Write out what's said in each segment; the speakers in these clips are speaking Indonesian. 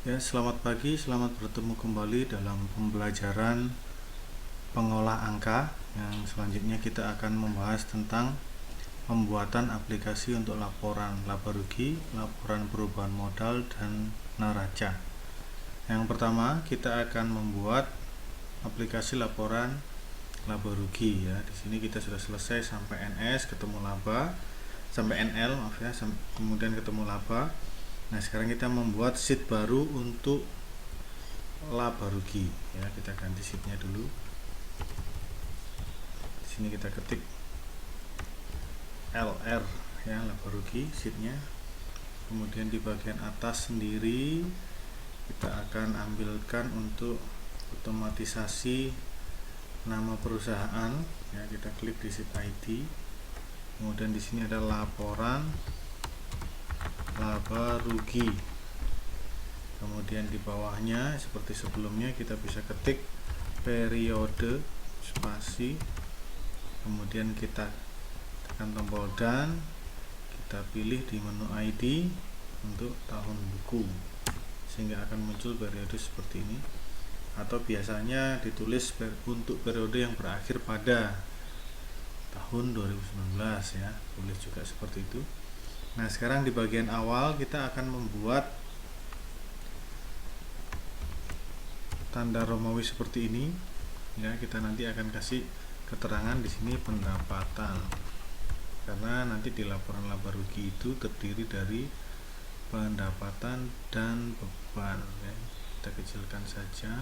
Ya, selamat pagi, selamat bertemu kembali dalam pembelajaran pengolah angka. Yang selanjutnya kita akan membahas tentang pembuatan aplikasi untuk laporan laba rugi, laporan perubahan modal, dan neraca. Yang pertama, kita akan membuat aplikasi laporan laba rugi ya. Di sini kita sudah selesai sampai NS ketemu laba, sampai NL maaf ya, kemudian ketemu laba. Nah, sekarang kita membuat sheet baru untuk laba rugi ya. Kita ganti sheetnya dulu. Di sini kita ketik LR ya, laba rugi sheetnya. Kemudian di bagian atas sendiri kita akan ambilkan untuk otomatisasi nama perusahaan ya. Kita klik di sheet ID. Kemudian di sini ada laporan laba rugi. Kemudian di bawahnya seperti sebelumnya kita bisa ketik periode spasi, kemudian kita tekan tombol dan kita pilih di menu ID untuk tahun buku, sehingga akan muncul periode seperti ini, atau biasanya ditulis untuk periode yang berakhir pada tahun 2019 ya, boleh juga seperti itu. Nah, sekarang di bagian awal kita akan membuat tanda Romawi seperti ini ya. Kita nanti akan kasih keterangan di sini pendapatan, karena nanti di laporan laba rugi itu terdiri dari pendapatan dan beban ya. Kita kecilkan saja,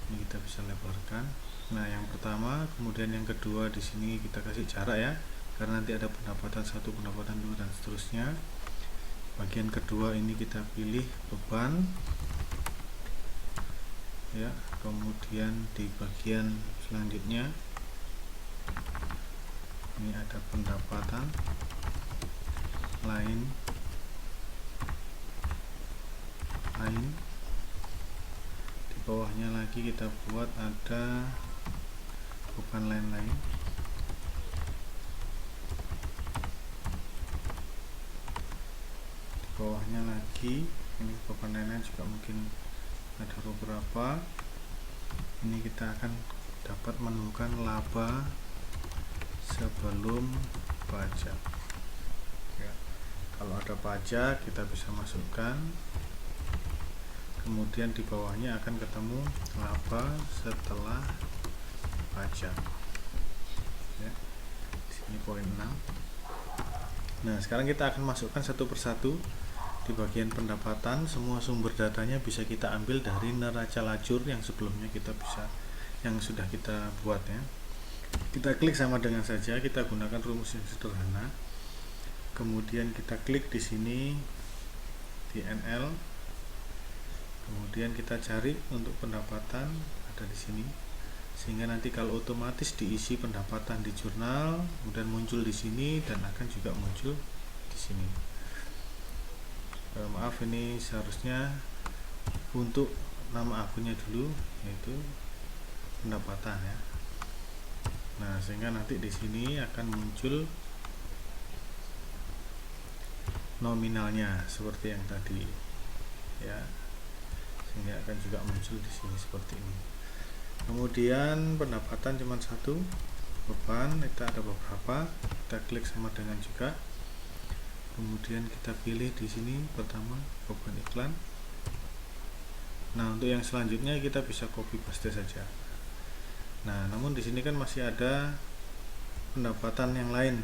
ini kita bisa lebarkan. Nah, yang pertama, kemudian yang kedua di sini kita kasih jarak ya, karena nanti ada pendapatan 1, pendapatan 2 dan seterusnya. Bagian kedua ini kita pilih beban ya. Kemudian di bagian selanjutnya ini ada pendapatan lain di bawahnya lagi kita buat ada beban lain-lain. Bawahnya lagi ini beban lainnya juga mungkin ada beberapa. Ini kita akan dapat menemukan laba sebelum pajak ya. Kalau ada pajak kita bisa masukkan, kemudian di bawahnya akan ketemu laba setelah pajak ya. Di sini poin 6. Nah, sekarang kita akan masukkan satu persatu. Di bagian pendapatan, semua sumber datanya bisa kita ambil dari neraca lajur yang sebelumnya yang sudah kita buat ya. Kita klik sama dengan saja, kita gunakan rumus yang sederhana. Kemudian kita klik di sini di NL. Kemudian kita cari untuk pendapatan, ada di sini. Sehingga nanti kalau otomatis diisi pendapatan di jurnal, kemudian muncul di sini dan akan juga muncul di sini. Maaf, ini seharusnya untuk nama akunnya dulu, yaitu pendapatan ya. Nah, sehingga nanti di sini akan muncul nominalnya seperti yang tadi ya, sehingga akan juga muncul di sini seperti ini. Kemudian pendapatan cuma satu, beban itu ada beberapa, kita klik sama dengan juga. Kemudian kita pilih di sini pertama beban iklan. Nah, untuk yang selanjutnya kita bisa copy paste saja. Nah, namun di sini kan masih ada pendapatan yang lain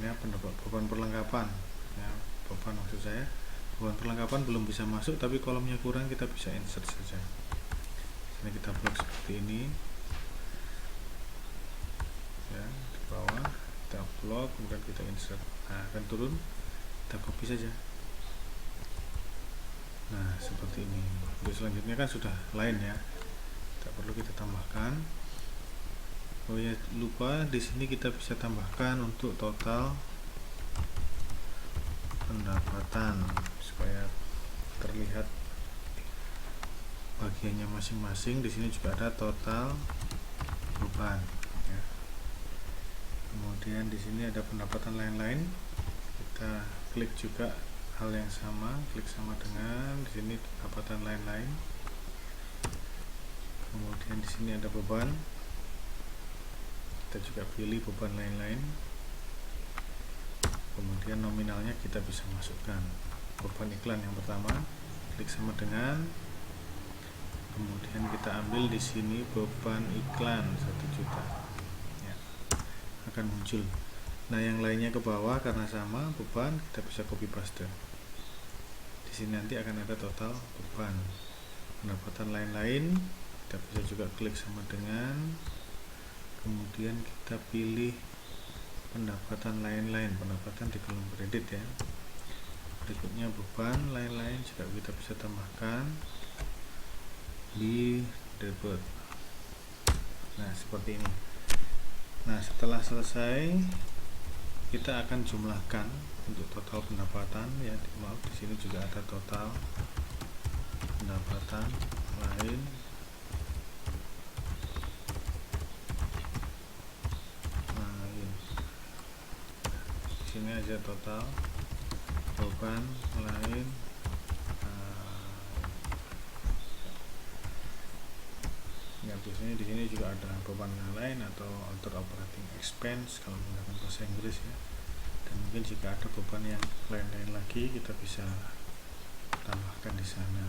ya, beban perlengkapan ya, beban maksud saya. Beban perlengkapan belum bisa masuk, tapi kolomnya kurang, kita bisa insert saja. Sini kita blok seperti ini ya, di bawah kita blok, kemudian kita insert. Nah, akan turun, kita copy saja. Nah, seperti ini. Untuk selanjutnya kan sudah lain ya, tidak perlu kita tambahkan. Oh ya, lupa, di sini kita bisa tambahkan untuk total pendapatan supaya terlihat bagiannya masing-masing. Di sini juga ada total beban ya. Kemudian di sini ada pendapatan lain-lain, kita klik juga hal yang sama, klik sama dengan di sini pendapatan lain-lain. Kemudian di sini ada beban, kita juga pilih beban lain-lain. Kemudian nominalnya kita bisa masukkan beban iklan yang pertama, klik sama dengan, kemudian kita ambil di sini beban iklan 1 juta ya, akan muncul. Nah yang lainnya ke bawah karena sama beban, kita bisa copy paste. Di sini nanti akan ada total beban. Pendapatan lain-lain kita bisa juga klik sama dengan, kemudian kita pilih pendapatan lain-lain, pendapatan di kolom kredit ya. Berikutnya beban lain-lain juga kita bisa tambahkan di debit. Nah seperti ini. Nah setelah selesai kita akan jumlahkan untuk total pendapatan ya. Maaf, di sini juga ada total pendapatan lain. Di sini aja total beban lain. Ya, biasanya di sini juga ada beban lain atau other operating expense kalau menggunakan bahasa Inggris ya. Dan mungkin jika ada beban yang lain-lain lagi kita bisa tambahkan di sana.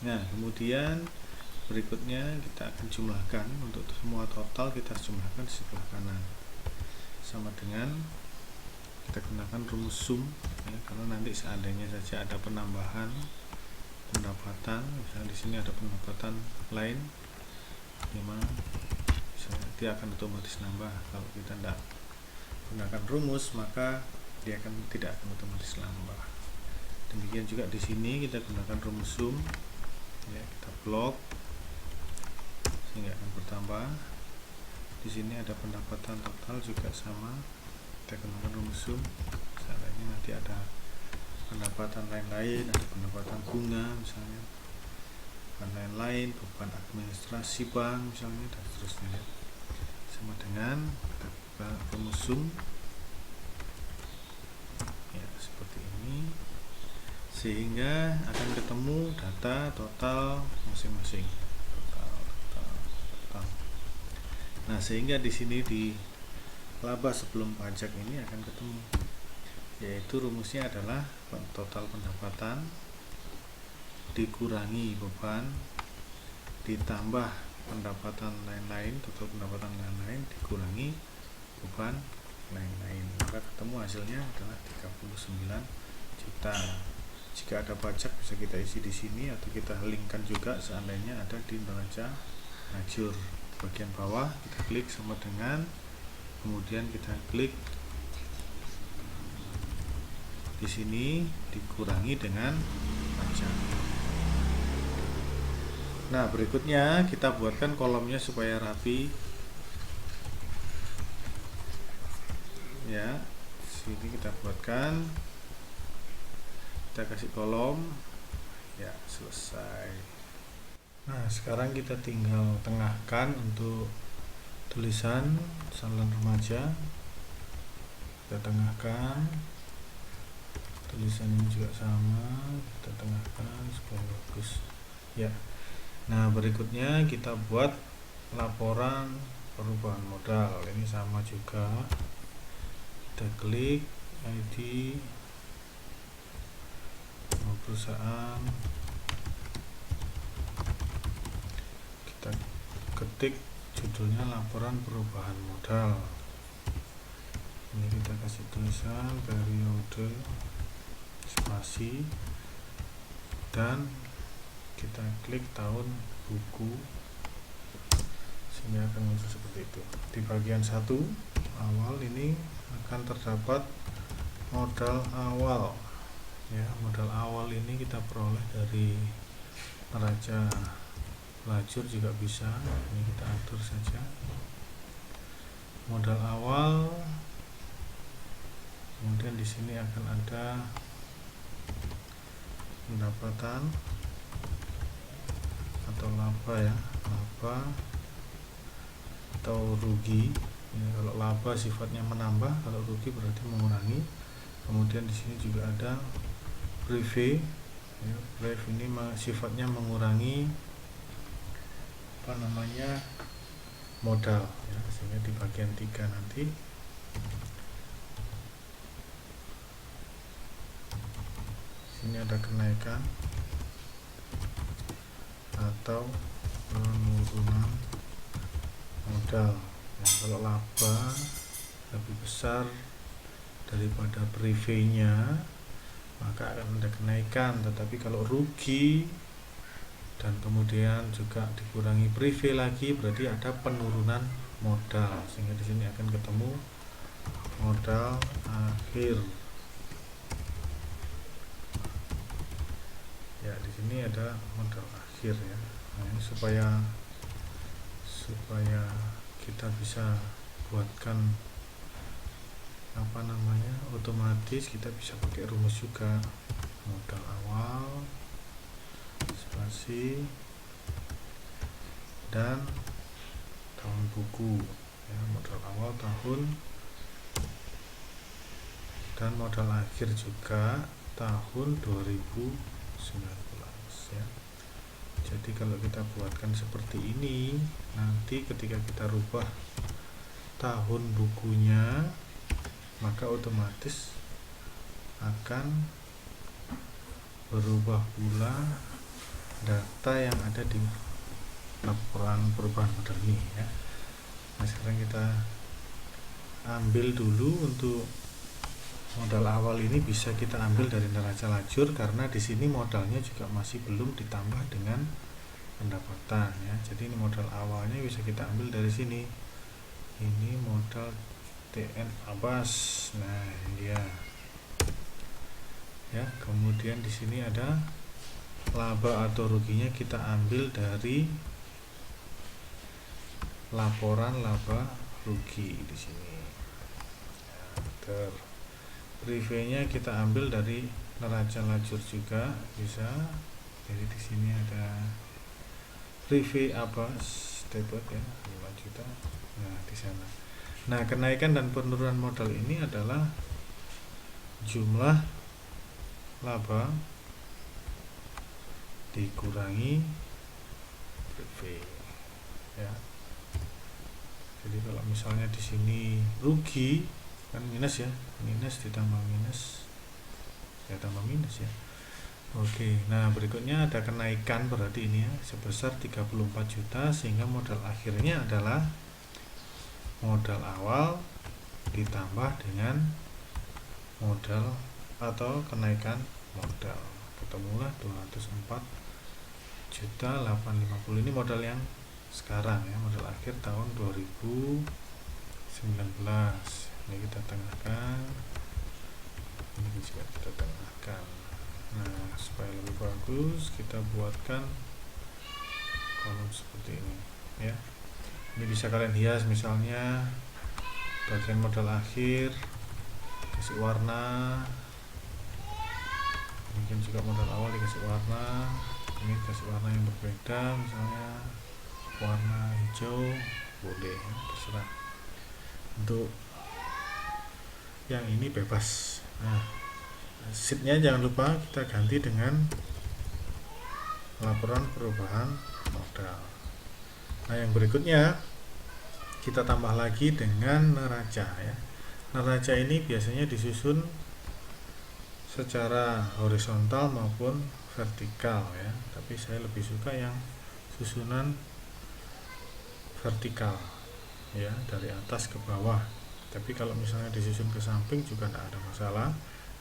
Nah, kemudian berikutnya kita akan jumlahkan untuk semua total, kita jumlahkan di sebelah kanan. Sama dengan kita gunakan rumus sum ya, karena nanti seandainya saja ada penambahan pendapatan, misalnya di sini ada pendapatan lain, gimana? Misalnya dia akan otomatis nambah. Kalau kita tidak gunakan rumus, maka dia tidak akan otomatis nambah. Demikian juga di sini kita gunakan rumus sum, ya, kita blok sehingga akan bertambah. Di sini ada pendapatan total juga sama, kita gunakan rumus sum. Misalnya nanti ada pendapatan lain-lain, ada pendapatan bunga misalnya, dan lain-lain, beban administrasi bank misalnya, dan seterusnya ya. Sama dengan kita buka rumus sum ya, seperti ini, sehingga akan ketemu data total masing-masing. Total. Nah sehingga di sini di laba sebelum pajak ini akan ketemu, yaitu rumusnya adalah total pendapatan dikurangi beban ditambah pendapatan lain-lain, total pendapatan lain-lain dikurangi beban lain-lain, maka ketemu hasilnya adalah 39 juta. Jika ada pajak bisa kita isi di sini atau kita linkkan juga seandainya ada di neraca lajur. Bagian bawah kita klik sama dengan, kemudian kita klik di sini dikurangi dengan pajak. Nah berikutnya kita buatkan kolomnya supaya rapi ya. Sini kita buatkan, kita kasih kolom ya, selesai. Nah sekarang kita tinggal tengahkan untuk tulisan salon remaja, kita tengahkan. Tulisan ini juga sama, kita tengahkan supaya bagus ya. Nah berikutnya kita buat laporan perubahan modal, ini sama juga, kita klik ID perusahaan, kita ketik judulnya laporan perubahan modal, ini kita kasih tulisan periode spasi, dan kita klik tahun buku sehingga akan muncul seperti itu. Di bagian 1 awal ini akan terdapat modal awal ya. Modal awal ini kita peroleh dari neraca lajur juga bisa, ini kita atur saja modal awal. Kemudian di sini akan ada pendapatan atau laba ya, laba atau rugi ya. Kalau laba sifatnya menambah, kalau rugi berarti mengurangi. Kemudian di sini juga ada brief ya. Brief ini sifatnya mengurangi modal ya, sehingga di bagian 3 nanti sini ada kenaikan atau penurunan modal ya. Kalau laba lebih besar daripada briefnya maka akan ada kenaikan, tetapi kalau rugi dan kemudian juga dikurangi brief lagi berarti ada penurunan modal, sehingga di sini akan ketemu modal akhir ya. Di sini ada modal akhir ya. Nah, ini supaya kita bisa buatkan otomatis, kita bisa pakai rumus juga. Modal awal spasi dan tahun buku ya, modal awal tahun dan modal akhir juga tahun 2019 ya. Jadi kalau kita buatkan seperti ini, nanti ketika kita rubah tahun bukunya maka otomatis akan berubah pula data yang ada di laporan perubahan modal ini ya. Nah, sekarang kita ambil dulu untuk modal awal ini, bisa kita ambil dari neraca lajur karena di sini modalnya juga masih belum ditambah dengan pendapatan ya. Jadi ini modal awalnya bisa kita ambil dari sini. Ini modal TN Abbas. Nah, ini dia. Ya, kemudian di sini ada laba atau ruginya kita ambil dari laporan laba rugi di sini. Ya, briefnya kita ambil dari neraca lajur juga bisa. Jadi di sini ada brief Abbas debit ya 5 juta. Nah, di sana. Nah, kenaikan dan penurunan modal ini adalah jumlah laba dikurangi brief ya. Jadi kalau misalnya di sini rugi kan minus ya, minus ditambah minus ya, tambah minus ya. Oke, nah berikutnya ada kenaikan berarti ini ya sebesar 34 juta, sehingga modal akhirnya adalah modal awal ditambah dengan modal atau kenaikan modal, ketemulah 204 juta 850. Ini modal yang sekarang ya, modal akhir tahun 2019. Ini kita tengahkan, ini juga kita tengahkan. Nah, supaya lebih bagus kita buatkan kolom seperti ini ya. Ini bisa kalian hias, misalnya bagian modal akhir kasih warna, mungkin juga modal awal dikasih warna, ini kasih warna yang berbeda, misalnya warna hijau, boleh ya, terserah. Untuk yang ini bebas. Nah, sheetnya jangan lupa kita ganti dengan laporan perubahan modal. Nah, yang berikutnya kita tambah lagi dengan neraca ya. Neraca ini biasanya disusun secara horizontal maupun vertikal ya, tapi saya lebih suka yang susunan vertikal ya, dari atas ke bawah. Tapi kalau misalnya disusun ke samping juga tidak ada masalah.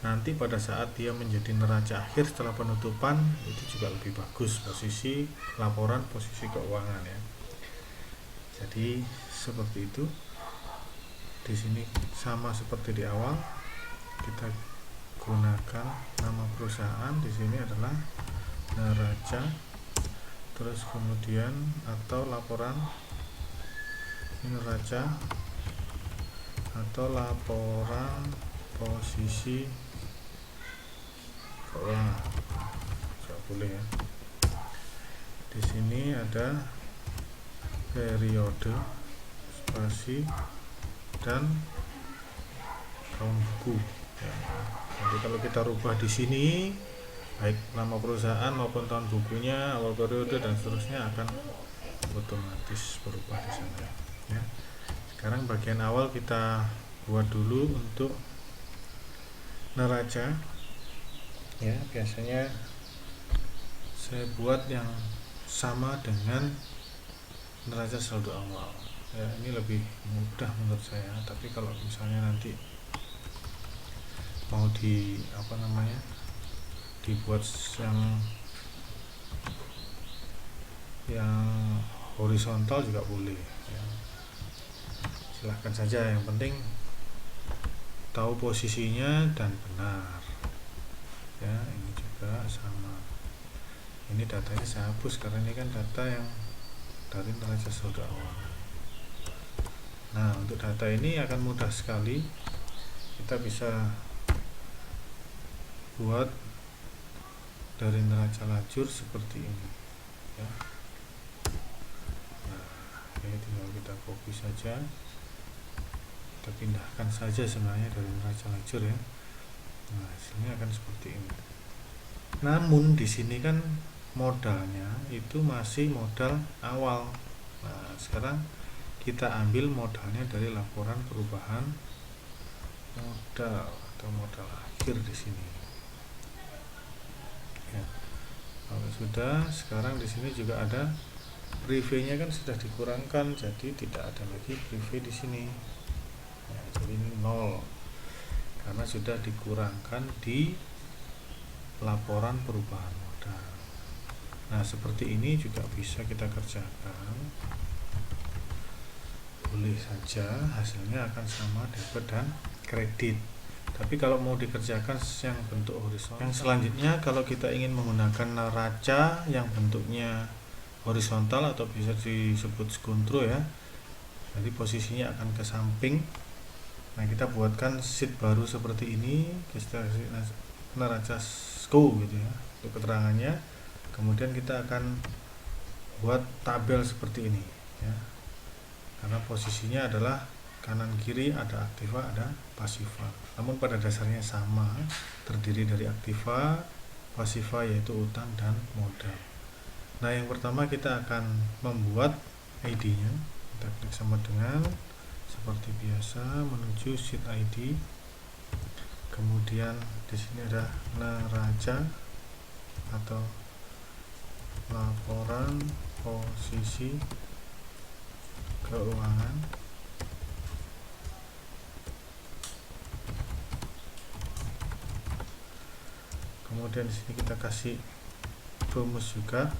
Nanti pada saat dia menjadi neraca akhir setelah penutupan itu juga lebih bagus posisi laporan, posisi keuangan ya. Jadi seperti itu. Di sini sama seperti di awal, kita gunakan nama perusahaan. Di sini adalah neraca, terus kemudian atau laporan neraca atau laporan posisi keuangan, nggak boleh ya. Di sini ada periode, spasi dan tahun buku ya. Nanti kalau kita rubah di sini, baik nama perusahaan maupun tahun bukunya, awal periode dan seterusnya akan otomatis berubah di sana ya. Sekarang bagian awal kita buat dulu untuk neraca ya. Biasanya saya buat yang sama dengan neraca saldo awal ya, ini lebih mudah menurut saya. Tapi kalau misalnya nanti mau dibuat yang horizontal juga boleh ya. Silahkan saja, yang penting tahu posisinya dan benar ya. Ini juga sama, ini datanya saya hapus karena ini kan data yang dari neraca saldo awal. Nah, untuk data ini akan mudah sekali, kita bisa buat dari neraca lajur seperti ini ya. Nah, ini tinggal kita copy saja, kita pindahkan saja sebenarnya dari neraca lajur ya. Nah, hasilnya akan seperti ini. Namun di sini kan modalnya itu masih modal awal. Nah, sekarang kita ambil modalnya dari laporan perubahan modal atau modal akhir di sini. Ya. Kalau sudah, sekarang di sini juga ada preview-nya kan sudah dikurangkan, jadi tidak ada lagi preview di sini. Ya, jadi ini 0 karena sudah dikurangkan di laporan perubahan modal. Nah, seperti ini juga bisa kita kerjakan. Boleh saja hasilnya akan sama debit dan kredit. Tapi kalau mau dikerjakan yang bentuk horizontal, yang selanjutnya kalau kita ingin menggunakan neraca yang bentuknya horizontal atau bisa disebut skuntro ya, jadi posisinya akan ke samping. Nah, kita buatkan sheet baru seperti ini, kita neraca SKU gitu ya untuk keterangannya. Kemudian kita akan buat tabel seperti ini ya, karena posisinya adalah kanan kiri, ada aktiva ada pasiva, namun pada dasarnya sama, terdiri dari aktiva, pasiva yaitu utang dan modal. Nah, yang pertama kita akan membuat ID-nya, kita klik sama dengan seperti biasa menuju sheet ID. Kemudian di sini ada neraca atau laporan posisi keuangan. Kemudian di sini kita kasih rumus juga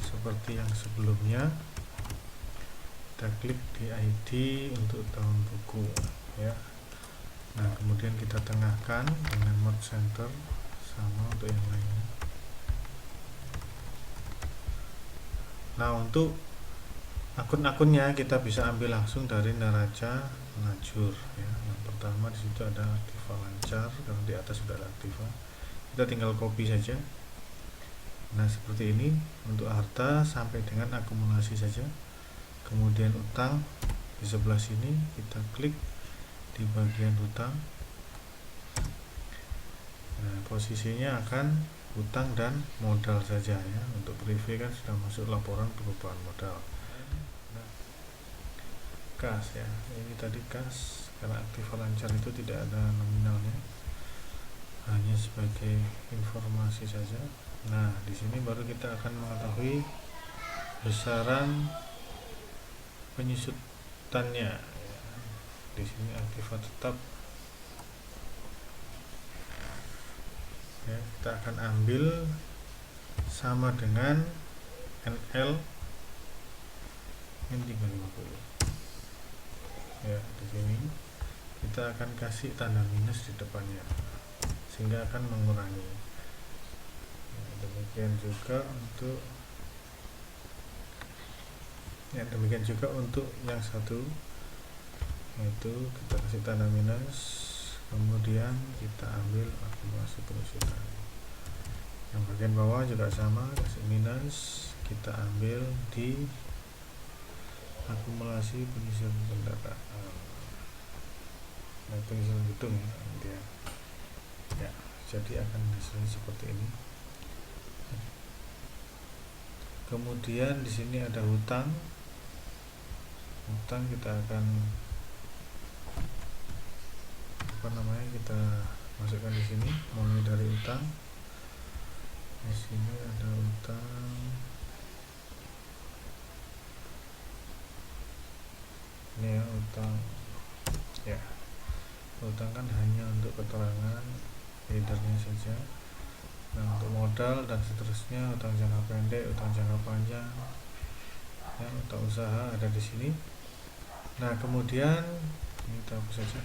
seperti yang sebelumnya. Kita klik di ID untuk tahun buku ya. Nah, kemudian kita tengahkan dengan merge center, sama untuk yang lainnya. Nah, untuk akun-akunnya kita bisa ambil langsung dari neraca lajur ya. Yang pertama di situ ada aktiva lancar, karena di atas sudah ada aktiva. Kita tinggal copy saja. Nah, seperti ini untuk harta sampai dengan akumulasi saja. Kemudian utang di sebelah sini kita klik di bagian utang. Nah, posisinya akan utang dan modal saja ya. Untuk preview kan sudah masuk laporan perubahan modal. Nah, kas ya, ini tadi kas, karena aktiva lancar itu tidak ada nominalnya, hanya sebagai informasi saja. Nah, di sini baru kita akan mengetahui besaran penyusutannya ya. Di sini aktiva tetap ya, kita akan ambil sama dengan NL min 350 ya. Di sini kita akan kasih tanda minus di depannya sehingga akan mengurangi ya. Demikian juga untuk yang satu, yaitu kita kasih tanda minus, kemudian kita ambil akumulasi penyusutan. Yang bagian bawah juga sama, kasih minus, kita ambil di akumulasi penyusutan kendaraan. penghasilan gedung ya, ya, jadi akan hasilnya seperti ini. Kemudian di sini ada hutang kita akan kita masukkan di sini mulai dari hutang. Di sini ada hutang, ini ya, hutang ya, hutang kan hanya untuk keterangan headernya saja. Nah, untuk modal dan seterusnya, hutang jangka pendek, hutang jangka panjang, ya, hutang usaha ada di sini. Nah, kemudian ini kita hapus saja.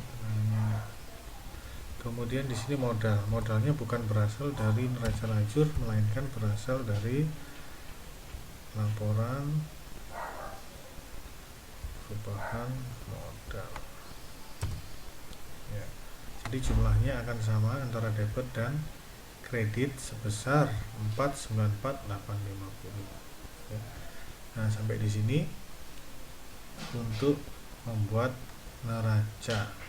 Kemudian di sini modalnya bukan berasal dari neraca lajur, melainkan berasal dari laporan perubahan modal. Ya, jadi jumlahnya akan sama antara debit dan kredit sebesar 494.850. Ya. Nah, sampai di sini untuk membuat neraca.